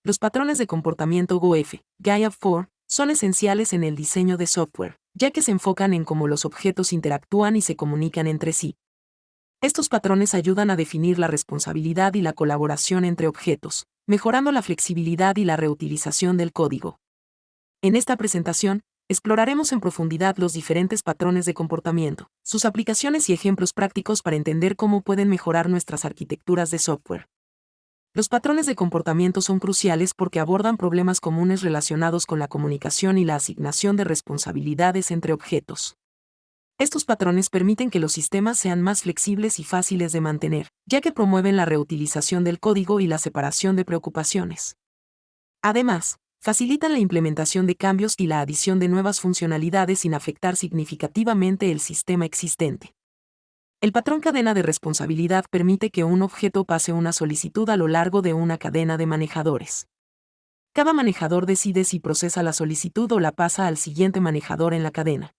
Los patrones de comportamiento GOF, GAIA-4, son esenciales en el diseño de software, ya que se enfocan en cómo los objetos interactúan y se comunican entre sí. Estos patrones ayudan a definir la responsabilidad y la colaboración entre objetos, mejorando la flexibilidad y la reutilización del código. En esta presentación, exploraremos en profundidad los diferentes patrones de comportamiento, sus aplicaciones y ejemplos prácticos para entender cómo pueden mejorar nuestras arquitecturas de software. Los patrones de comportamiento son cruciales porque abordan problemas comunes relacionados con la comunicación y la asignación de responsabilidades entre objetos. Estos patrones permiten que los sistemas sean más flexibles y fáciles de mantener, ya que promueven la reutilización del código y la separación de preocupaciones. Además, facilitan la implementación de cambios y la adición de nuevas funcionalidades sin afectar significativamente el sistema existente. El patrón cadena de responsabilidad permite que un objeto pase una solicitud a lo largo de una cadena de manejadores. Cada manejador decide si procesa la solicitud o la pasa al siguiente manejador en la cadena.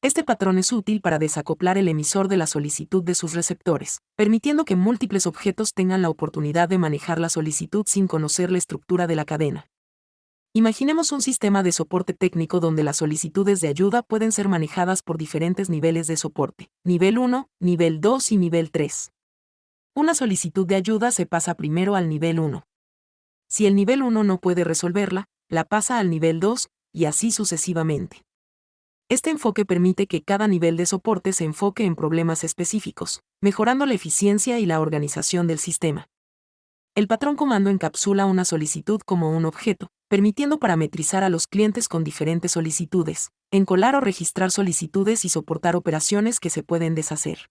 Este patrón es útil para desacoplar el emisor de la solicitud de sus receptores, permitiendo que múltiples objetos tengan la oportunidad de manejar la solicitud sin conocer la estructura de la cadena. Imaginemos un sistema de soporte técnico donde las solicitudes de ayuda pueden ser manejadas por diferentes niveles de soporte, nivel 1, nivel 2 y nivel 3. Una solicitud de ayuda se pasa primero al nivel 1. Si el nivel 1 no puede resolverla, la pasa al nivel 2, y así sucesivamente. Este enfoque permite que cada nivel de soporte se enfoque en problemas específicos, mejorando la eficiencia y la organización del sistema. El patrón comando encapsula una solicitud como un objeto, permitiendo parametrizar a los clientes con diferentes solicitudes, encolar o registrar solicitudes y soportar operaciones que se pueden deshacer.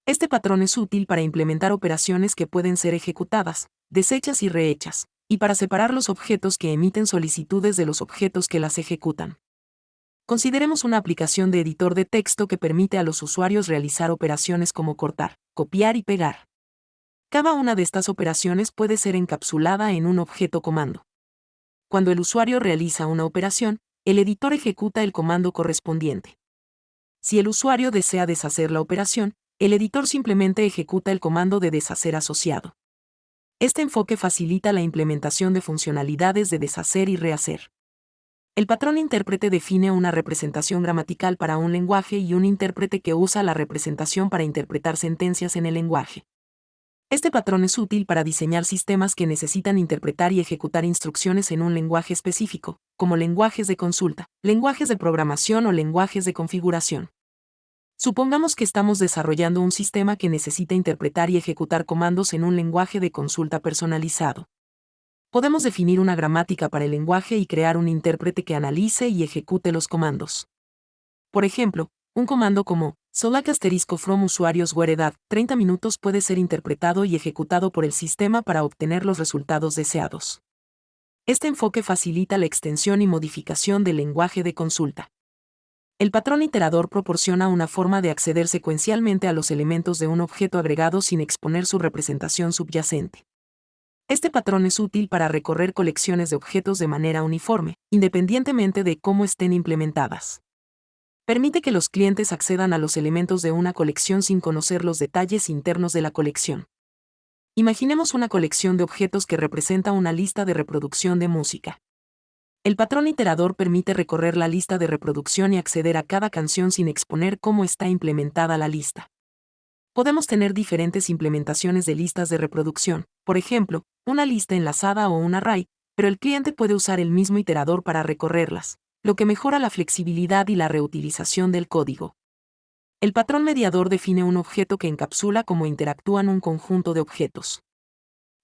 Este patrón es útil para implementar operaciones que pueden ser ejecutadas, deshechas y rehechas, y para separar los objetos que emiten solicitudes de los objetos que las ejecutan. Consideremos una aplicación de editor de texto que permite a los usuarios realizar operaciones como cortar, copiar y pegar. Cada una de estas operaciones puede ser encapsulada en un objeto comando. Cuando el usuario realiza una operación, el editor ejecuta el comando correspondiente. Si el usuario desea deshacer la operación, el editor simplemente ejecuta el comando de deshacer asociado. Este enfoque facilita la implementación de funcionalidades de deshacer y rehacer. El patrón intérprete define una representación gramatical para un lenguaje y un intérprete que usa la representación para interpretar sentencias en el lenguaje. Este patrón es útil para diseñar sistemas que necesitan interpretar y ejecutar instrucciones en un lenguaje específico, como lenguajes de consulta, lenguajes de programación o lenguajes de configuración. Supongamos que estamos desarrollando un sistema que necesita interpretar y ejecutar comandos en un lenguaje de consulta personalizado. Podemos definir una gramática para el lenguaje y crear un intérprete que analice y ejecute los comandos. Por ejemplo, un comando como select*from usuarios where edad 30 minutos puede ser interpretado y ejecutado por el sistema para obtener los resultados deseados. Este enfoque facilita la extensión y modificación del lenguaje de consulta. El patrón iterador proporciona una forma de acceder secuencialmente a los elementos de un objeto agregado sin exponer su representación subyacente. Este patrón es útil para recorrer colecciones de objetos de manera uniforme, independientemente de cómo estén implementadas. Permite que los clientes accedan a los elementos de una colección sin conocer los detalles internos de la colección. Imaginemos una colección de objetos que representa una lista de reproducción de música. El patrón iterador permite recorrer la lista de reproducción y acceder a cada canción sin exponer cómo está implementada la lista. Podemos tener diferentes implementaciones de listas de reproducción, por ejemplo, una lista enlazada o un array, pero el cliente puede usar el mismo iterador para recorrerlas, lo que mejora la flexibilidad y la reutilización del código. El patrón mediador define un objeto que encapsula cómo interactúan un conjunto de objetos.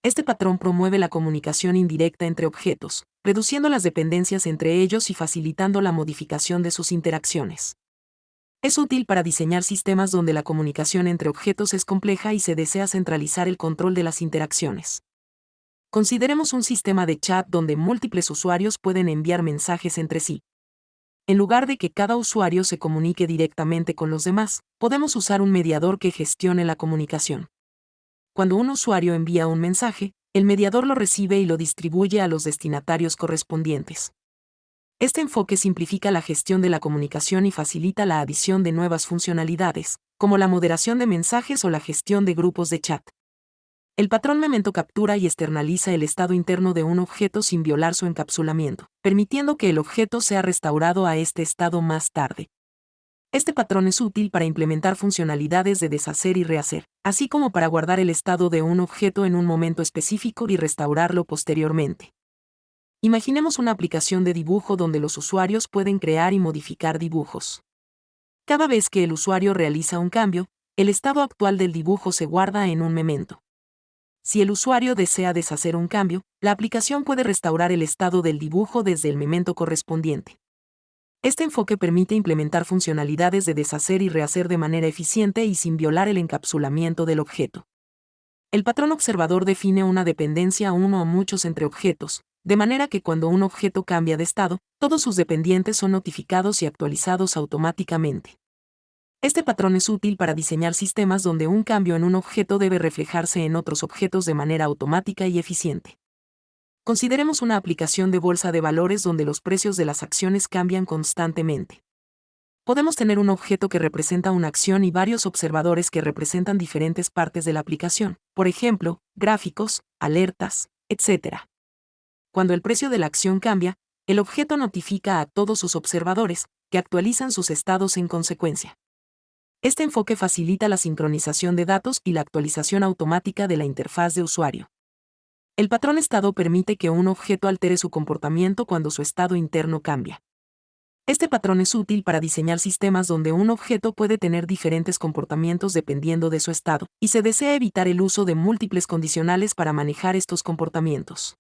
Este patrón promueve la comunicación indirecta entre objetos, reduciendo las dependencias entre ellos y facilitando la modificación de sus interacciones. Es útil para diseñar sistemas donde la comunicación entre objetos es compleja y se desea centralizar el control de las interacciones. Consideremos un sistema de chat donde múltiples usuarios pueden enviar mensajes entre sí. En lugar de que cada usuario se comunique directamente con los demás, podemos usar un mediador que gestione la comunicación. Cuando un usuario envía un mensaje, el mediador lo recibe y lo distribuye a los destinatarios correspondientes. Este enfoque simplifica la gestión de la comunicación y facilita la adición de nuevas funcionalidades, como la moderación de mensajes o la gestión de grupos de chat. El patrón Memento captura y externaliza el estado interno de un objeto sin violar su encapsulamiento, permitiendo que el objeto sea restaurado a este estado más tarde. Este patrón es útil para implementar funcionalidades de deshacer y rehacer, así como para guardar el estado de un objeto en un momento específico y restaurarlo posteriormente. Imaginemos una aplicación de dibujo donde los usuarios pueden crear y modificar dibujos. Cada vez que el usuario realiza un cambio, el estado actual del dibujo se guarda en un memento. Si el usuario desea deshacer un cambio, la aplicación puede restaurar el estado del dibujo desde el memento correspondiente. Este enfoque permite implementar funcionalidades de deshacer y rehacer de manera eficiente y sin violar el encapsulamiento del objeto. El patrón observador define una dependencia uno o muchos entre objetos, de manera que cuando un objeto cambia de estado, todos sus dependientes son notificados y actualizados automáticamente. Este patrón es útil para diseñar sistemas donde un cambio en un objeto debe reflejarse en otros objetos de manera automática y eficiente. Consideremos una aplicación de bolsa de valores donde los precios de las acciones cambian constantemente. Podemos tener un objeto que representa una acción y varios observadores que representan diferentes partes de la aplicación, por ejemplo, gráficos, alertas, etc. Cuando el precio de la acción cambia, el objeto notifica a todos sus observadores, que actualizan sus estados en consecuencia. Este enfoque facilita la sincronización de datos y la actualización automática de la interfaz de usuario. El patrón estado permite que un objeto altere su comportamiento cuando su estado interno cambia. Este patrón es útil para diseñar sistemas donde un objeto puede tener diferentes comportamientos dependiendo de su estado, y se desea evitar el uso de múltiples condicionales para manejar estos comportamientos.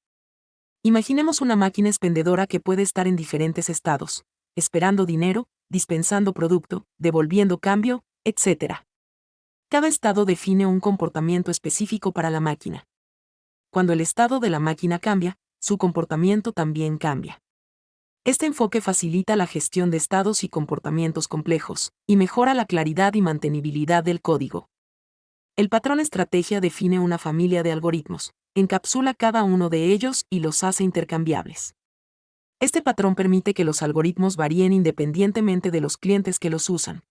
Imaginemos una máquina expendedora que puede estar en diferentes estados, esperando dinero, dispensando producto, devolviendo cambio, etc. Cada estado define un comportamiento específico para la máquina. Cuando el estado de la máquina cambia, su comportamiento también cambia. Este enfoque facilita la gestión de estados y comportamientos complejos, y mejora la claridad y mantenibilidad del código. El patrón estrategia define una familia de algoritmos, encapsula cada uno de ellos y los hace intercambiables. Este patrón permite que los algoritmos varíen independientemente de los clientes que los usan.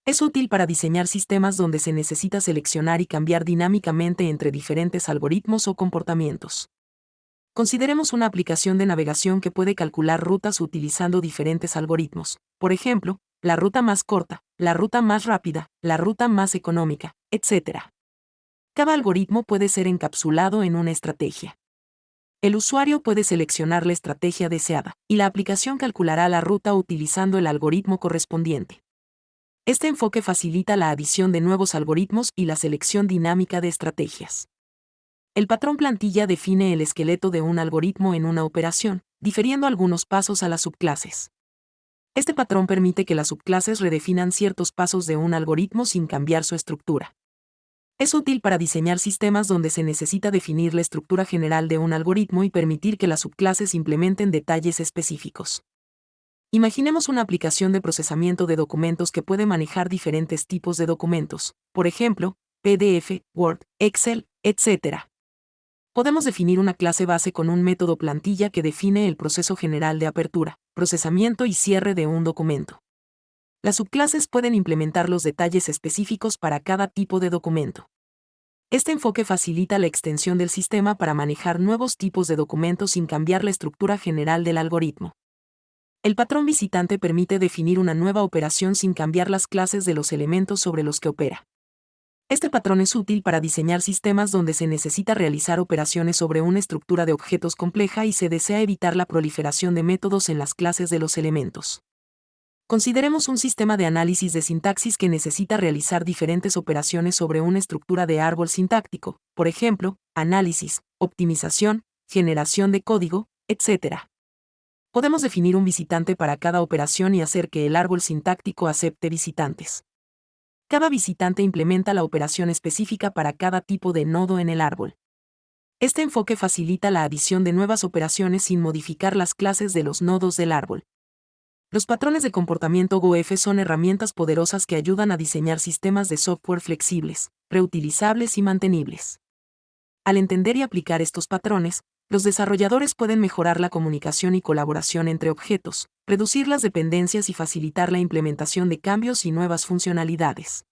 Es útil para diseñar sistemas donde se necesita seleccionar y cambiar dinámicamente entre diferentes algoritmos o comportamientos. Consideremos una aplicación de navegación que puede calcular rutas utilizando diferentes algoritmos, por ejemplo, la ruta más corta, la ruta más rápida, la ruta más económica, etc. Cada algoritmo puede ser encapsulado en una estrategia. El usuario puede seleccionar la estrategia deseada, y la aplicación calculará la ruta utilizando el algoritmo correspondiente. Este enfoque facilita la adición de nuevos algoritmos y la selección dinámica de estrategias. El patrón plantilla define el esqueleto de un algoritmo en una operación, difiriendo algunos pasos a las subclases. Este patrón permite que las subclases redefinan ciertos pasos de un algoritmo sin cambiar su estructura. Es útil para diseñar sistemas donde se necesita definir la estructura general de un algoritmo y permitir que las subclases implementen detalles específicos. Imaginemos una aplicación de procesamiento de documentos que puede manejar diferentes tipos de documentos, por ejemplo, PDF, Word, Excel, etc. Podemos definir una clase base con un método plantilla que define el proceso general de apertura, procesamiento y cierre de un documento. Las subclases pueden implementar los detalles específicos para cada tipo de documento. Este enfoque facilita la extensión del sistema para manejar nuevos tipos de documentos sin cambiar la estructura general del algoritmo. El patrón visitante permite definir una nueva operación sin cambiar las clases de los elementos sobre los que opera. Este patrón es útil para diseñar sistemas donde se necesita realizar operaciones sobre una estructura de objetos compleja y se desea evitar la proliferación de métodos en las clases de los elementos. Consideremos un sistema de análisis de sintaxis que necesita realizar diferentes operaciones sobre una estructura de árbol sintáctico, por ejemplo, análisis, optimización, generación de código, etc. Podemos definir un visitante para cada operación y hacer que el árbol sintáctico acepte visitantes. Cada visitante implementa la operación específica para cada tipo de nodo en el árbol. Este enfoque facilita la adición de nuevas operaciones sin modificar las clases de los nodos del árbol. Los patrones de comportamiento GoF son herramientas poderosas que ayudan a diseñar sistemas de software flexibles, reutilizables y mantenibles. Al entender y aplicar estos patrones, los desarrolladores pueden mejorar la comunicación y colaboración entre objetos, reducir las dependencias y facilitar la implementación de cambios y nuevas funcionalidades.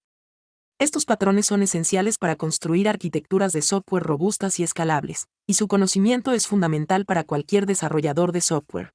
Estos patrones son esenciales para construir arquitecturas de software robustas y escalables, y su conocimiento es fundamental para cualquier desarrollador de software.